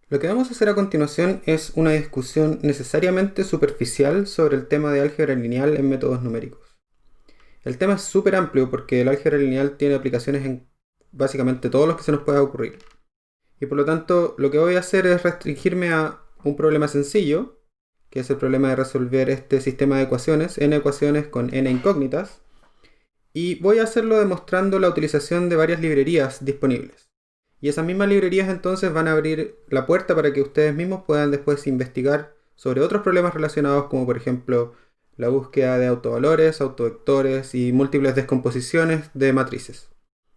Lo que vamos a hacer a continuación es una discusión necesariamente superficial sobre el tema de álgebra lineal en métodos numéricos. El tema es súper amplio porque el álgebra lineal tiene aplicaciones en básicamente todos los que se nos pueda ocurrir. Y por lo tanto, lo que voy a hacer es restringirme a un problema sencillo, que es el problema de resolver este sistema de ecuaciones, n ecuaciones con n incógnitas, y voy a hacerlo demostrando la utilización de varias librerías disponibles. Y esas mismas librerías entonces van a abrir la puerta para que ustedes mismos puedan después investigar sobre otros problemas relacionados, como por ejemplo la búsqueda de autovalores, autovectores y múltiples descomposiciones de matrices.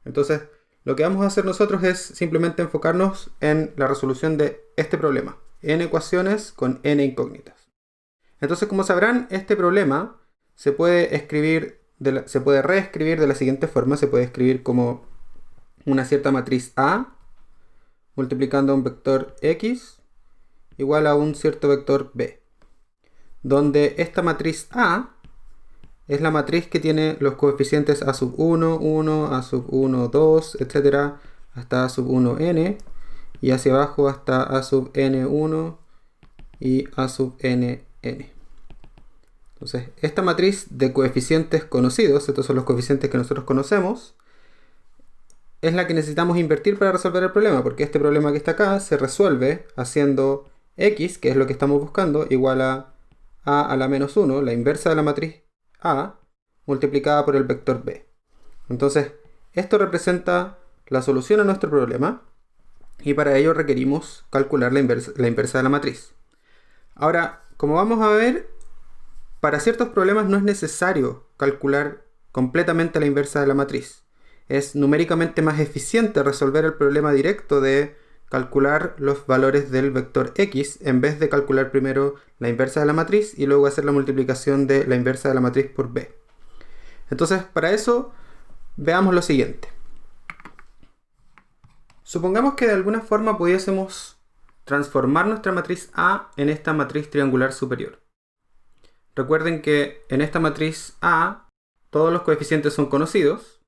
Entonces, lo que vamos a hacer nosotros es simplemente enfocarnos en la resolución de este problema, n ecuaciones con n incógnitas. Entonces, como sabrán, este problema se puede reescribir de la siguiente forma. Se puede escribir como una cierta matriz A multiplicando a un vector X igual a un cierto vector B, donde esta matriz A es la matriz que tiene los coeficientes A sub 1, 1, A sub 1, 2, etc. hasta A sub 1, n, y hacia abajo hasta A sub n1 y A sub n. Entonces, esta matriz de coeficientes conocidos, estos son los coeficientes que nosotros conocemos, es la que necesitamos invertir para resolver el problema, porque este problema que está acá se resuelve haciendo x, que es lo que estamos buscando, igual a la menos 1, la inversa de la matriz A, multiplicada por el vector B. Entonces, esto representa la solución a nuestro problema, y para ello requerimos calcular la inversa de la matriz. Ahora, como vamos a ver, para ciertos problemas no es necesario calcular completamente la inversa de la matriz. Es numéricamente más eficiente resolver el problema directo de calcular los valores del vector x en vez de calcular primero la inversa de la matriz y luego hacer la multiplicación de la inversa de la matriz por b. Entonces, para eso, veamos lo siguiente. Supongamos que de alguna forma pudiésemos transformar nuestra matriz A en esta matriz triangular superior. Recuerden que en esta matriz A todos los coeficientes son conocidos,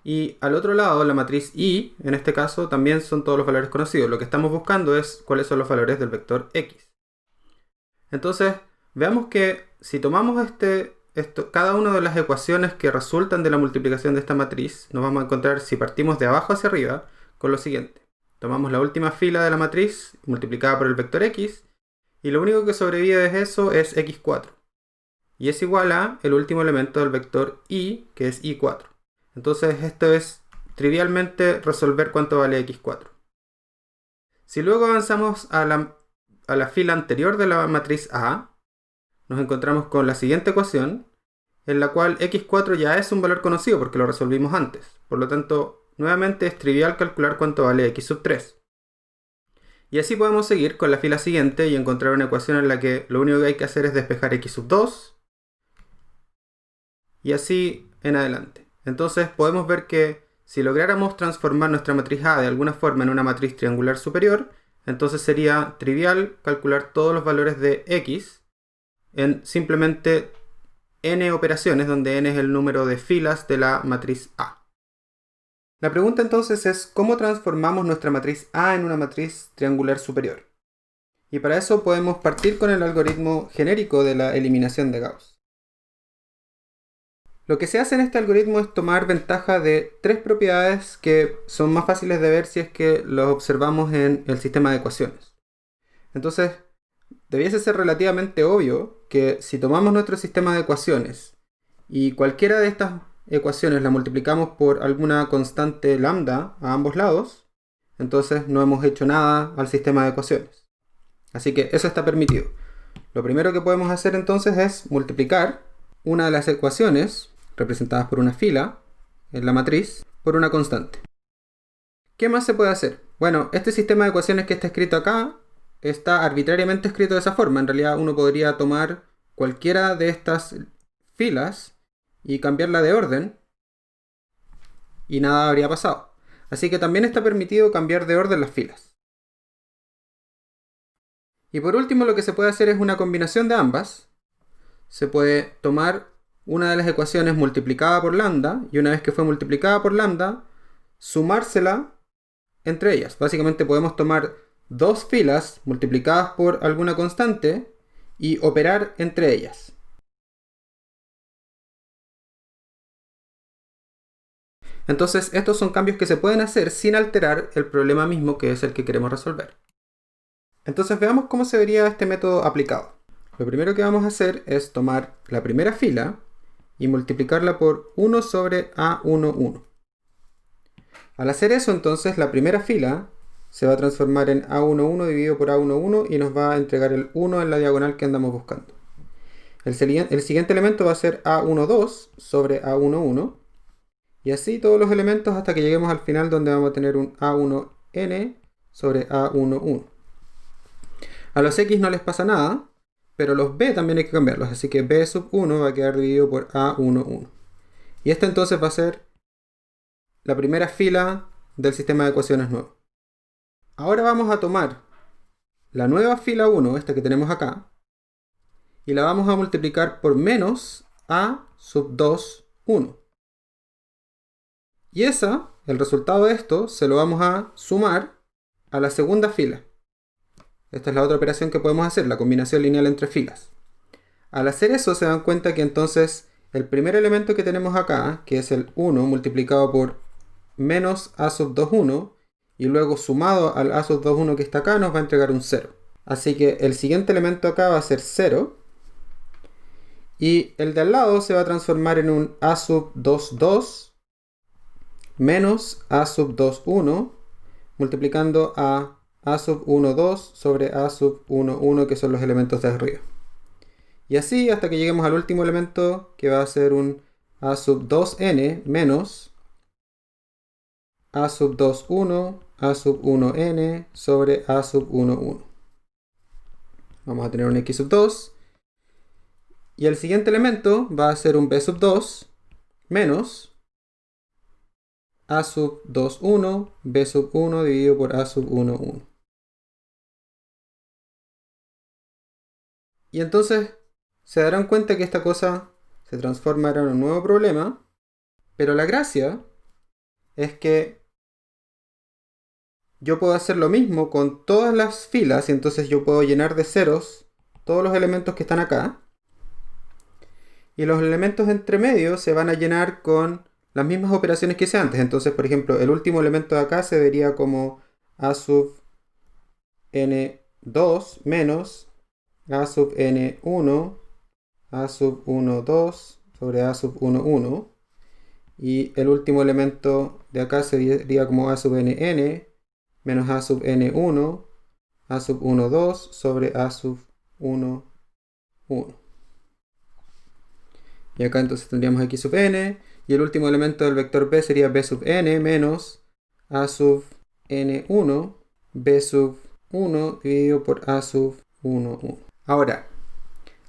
y al otro lado, la matriz I, en este caso, también son todos los valores conocidos. Lo que estamos buscando es cuáles son los valores del vector x. Entonces, veamos que si tomamos cada una de las ecuaciones que resultan de la multiplicación de esta matriz, nos vamos a encontrar, si partimos de abajo hacia arriba, con lo siguiente. Tomamos la última fila de la matriz multiplicada por el vector x, y lo único que sobrevive de eso es x4. Y es igual a el último elemento del vector y, que es y4. Entonces esto es trivialmente resolver cuánto vale x4. Si luego avanzamos a la fila anterior de la matriz A, nos encontramos con la siguiente ecuación, en la cual x4 ya es un valor conocido porque lo resolvimos antes. Por lo tanto, nuevamente es trivial calcular cuánto vale x sub 3. Y así podemos seguir con la fila siguiente y encontrar una ecuación en la que lo único que hay que hacer es despejar x sub 2. Y así en adelante. Entonces podemos ver que si lográramos transformar nuestra matriz A de alguna forma en una matriz triangular superior, entonces sería trivial calcular todos los valores de x en simplemente n operaciones, donde n es el número de filas de la matriz A. La pregunta entonces es, ¿cómo transformamos nuestra matriz A en una matriz triangular superior? Y para eso podemos partir con el algoritmo genérico de la eliminación de Gauss. Lo que se hace en este algoritmo es tomar ventaja de tres propiedades que son más fáciles de ver si es que los observamos en el sistema de ecuaciones. Entonces, debiese ser relativamente obvio que si tomamos nuestro sistema de ecuaciones y cualquiera de estas ecuaciones la multiplicamos por alguna constante lambda a ambos lados, entonces no hemos hecho nada al sistema de ecuaciones. Así que eso está permitido. Lo primero que podemos hacer entonces es multiplicar una de las ecuaciones representadas por una fila en la matriz por una constante. ¿Qué más se puede hacer? Bueno, este sistema de ecuaciones que está escrito acá está arbitrariamente escrito de esa forma. En realidad uno podría tomar cualquiera de estas filas y cambiarla de orden y nada habría pasado. Así que también está permitido cambiar de orden las filas. Y por último, lo que se puede hacer es una combinación de ambas. Se puede tomar una de las ecuaciones multiplicada por lambda, y una vez que fue multiplicada por lambda, sumársela entre ellas. Básicamente podemos tomar dos filas multiplicadas por alguna constante y operar entre ellas. Entonces, estos son cambios que se pueden hacer sin alterar el problema mismo, que es el que queremos resolver. Entonces, veamos cómo se vería este método aplicado. Lo primero que vamos a hacer es tomar la primera fila y multiplicarla por 1 sobre A11. Al hacer eso, entonces, la primera fila se va a transformar en A11 dividido por A11 y nos va a entregar el 1 en la diagonal que andamos buscando. El siguiente elemento va a ser A12 sobre A11. Y así todos los elementos hasta que lleguemos al final, donde vamos a tener un A1n sobre A11. A los x no les pasa nada, pero los b también hay que cambiarlos. Así que b sub 1 va a quedar dividido por A11. Y esta entonces va a ser la primera fila del sistema de ecuaciones nuevo. Ahora vamos a tomar la nueva fila 1, esta que tenemos acá, y la vamos a multiplicar por menos A sub 2, 1. Y el resultado de esto, se lo vamos a sumar a la segunda fila. Esta es la otra operación que podemos hacer, la combinación lineal entre filas. Al hacer eso, se dan cuenta que entonces el primer elemento que tenemos acá, que es el 1 multiplicado por menos A sub 2, 1, y luego sumado al A sub 2, 1 que está acá, nos va a entregar un 0. Así que el siguiente elemento acá va a ser 0. Y el de al lado se va a transformar en un A sub 2, 2 menos A sub 2, 1, multiplicando a A sub 1, 2 sobre A sub 1, 1, que son los elementos de arriba. Y así hasta que lleguemos al último elemento, que va a ser un A sub 2n menos A sub 2, 1, A sub 1n sobre A sub 1, 1. Vamos a tener un x sub 2. Y el siguiente elemento va a ser un b sub 2 menos A sub 2, 1, b sub 1 dividido por A sub 1, 1. Y entonces se darán cuenta que esta cosa se transformará en un nuevo problema, pero la gracia es que yo puedo hacer lo mismo con todas las filas, y entonces yo puedo llenar de ceros todos los elementos que están acá, y los elementos entre medio se van a llenar con las mismas operaciones que hice antes. Entonces, por ejemplo, el último elemento de acá se vería como A sub n2 menos A sub n1, A sub 1, 2 sobre A sub 1, 1. Y el último elemento de acá se vería como A sub nn menos A sub n1, A sub 1, 2 sobre A sub 1, 1. Y acá entonces tendríamos x sub n. Y el último elemento del vector b sería b sub n menos A sub n1, b sub 1 dividido por A sub 1, 1. Ahora,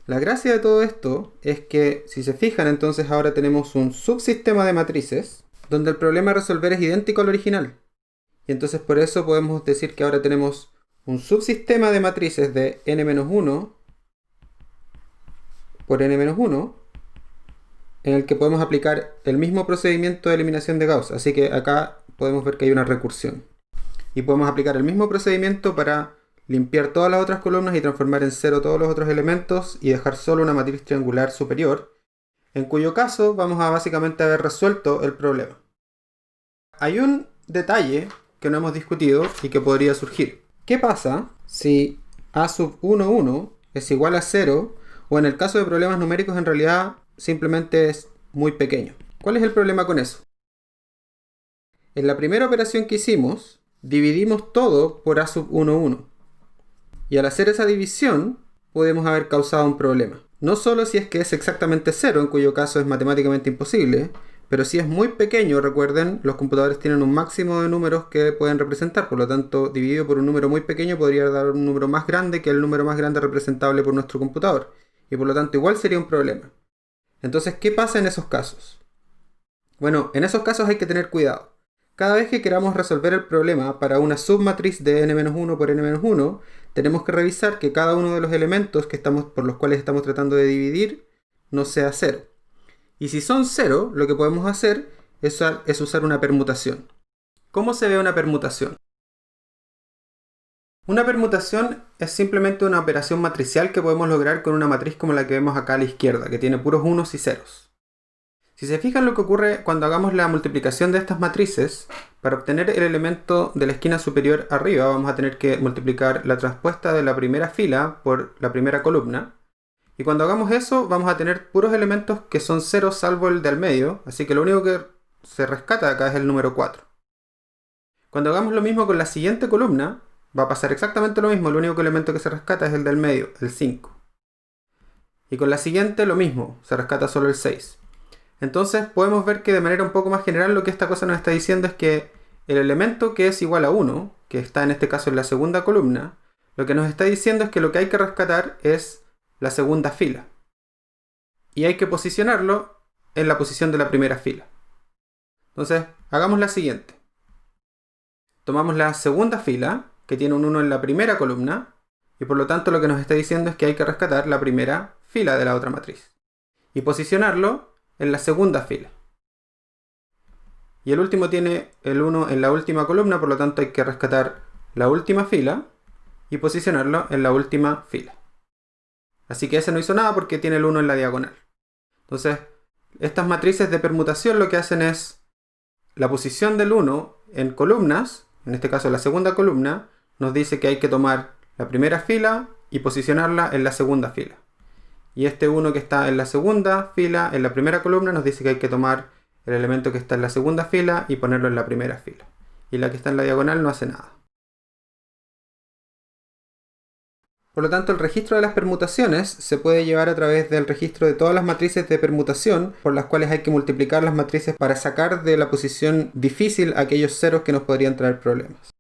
la gracia de todo esto es que, si se fijan, entonces ahora tenemos un subsistema de matrices donde el problema a resolver es idéntico al original. Y entonces por eso podemos decir que ahora tenemos un subsistema de matrices de n-1 por n-1 en el que podemos aplicar el mismo procedimiento de eliminación de Gauss. Así que acá podemos ver que hay una recursión. Y podemos aplicar el mismo procedimiento para limpiar todas las otras columnas y transformar en cero todos los otros elementos y dejar solo una matriz triangular superior, en cuyo caso vamos a básicamente haber resuelto el problema. Hay un detalle que no hemos discutido y que podría surgir. ¿Qué pasa si A sub 1, 1 es igual a 0 o en el caso de problemas numéricos en realidad simplemente es muy pequeño? ¿Cuál es el problema con eso? En la primera operación que hicimos, dividimos todo por A sub 1, 1. Y al hacer esa división, podemos haber causado un problema. No solo si es que es exactamente 0, en cuyo caso es matemáticamente imposible, pero si es muy pequeño, recuerden, los computadores tienen un máximo de números que pueden representar. Por lo tanto, dividido por un número muy pequeño podría dar un número más grande que el número más grande representable por nuestro computador. Y por lo tanto, igual sería un problema. Entonces, ¿qué pasa en esos casos? Bueno, en esos casos hay que tener cuidado. Cada vez que queramos resolver el problema para una submatriz de n-1 por n-1, tenemos que revisar que cada uno de los elementos por los cuales estamos tratando de dividir no sea 0. Y si son 0, lo que podemos hacer es usar una permutación. ¿Cómo se ve una permutación? Una permutación es simplemente una operación matricial que podemos lograr con una matriz como la que vemos acá a la izquierda, que tiene puros unos y ceros. Si se fijan lo que ocurre cuando hagamos la multiplicación de estas matrices, para obtener el elemento de la esquina superior arriba vamos a tener que multiplicar la traspuesta de la primera fila por la primera columna. Y cuando hagamos eso vamos a tener puros elementos que son ceros salvo el del medio, así que lo único que se rescata acá es el número 4. Cuando hagamos lo mismo con la siguiente columna, va a pasar exactamente lo mismo, el único elemento que se rescata es el del medio, el 5. Y con la siguiente lo mismo, se rescata solo el 6. Entonces podemos ver que de manera un poco más general lo que esta cosa nos está diciendo es que el elemento que es igual a 1, que está en este caso en la segunda columna, lo que nos está diciendo es que lo que hay que rescatar es la segunda fila. Y hay que posicionarlo en la posición de la primera fila. Entonces, hagamos la siguiente. Tomamos la segunda fila, que tiene un 1 en la primera columna, y por lo tanto lo que nos está diciendo es que hay que rescatar la primera fila de la otra matriz. Y posicionarlo en la segunda fila. Y el último tiene el 1 en la última columna, por lo tanto hay que rescatar la última fila y posicionarlo en la última fila. Así que ese no hizo nada porque tiene el 1 en la diagonal. Entonces, estas matrices de permutación lo que hacen es la posición del 1 en columnas, en este caso la segunda columna, nos dice que hay que tomar la primera fila y posicionarla en la segunda fila. Y este 1 que está en la segunda fila, en la primera columna, nos dice que hay que tomar el elemento que está en la segunda fila y ponerlo en la primera fila. Y la que está en la diagonal no hace nada. Por lo tanto, el registro de las permutaciones se puede llevar a través del registro de todas las matrices de permutación por las cuales hay que multiplicar las matrices para sacar de la posición difícil aquellos ceros que nos podrían traer problemas.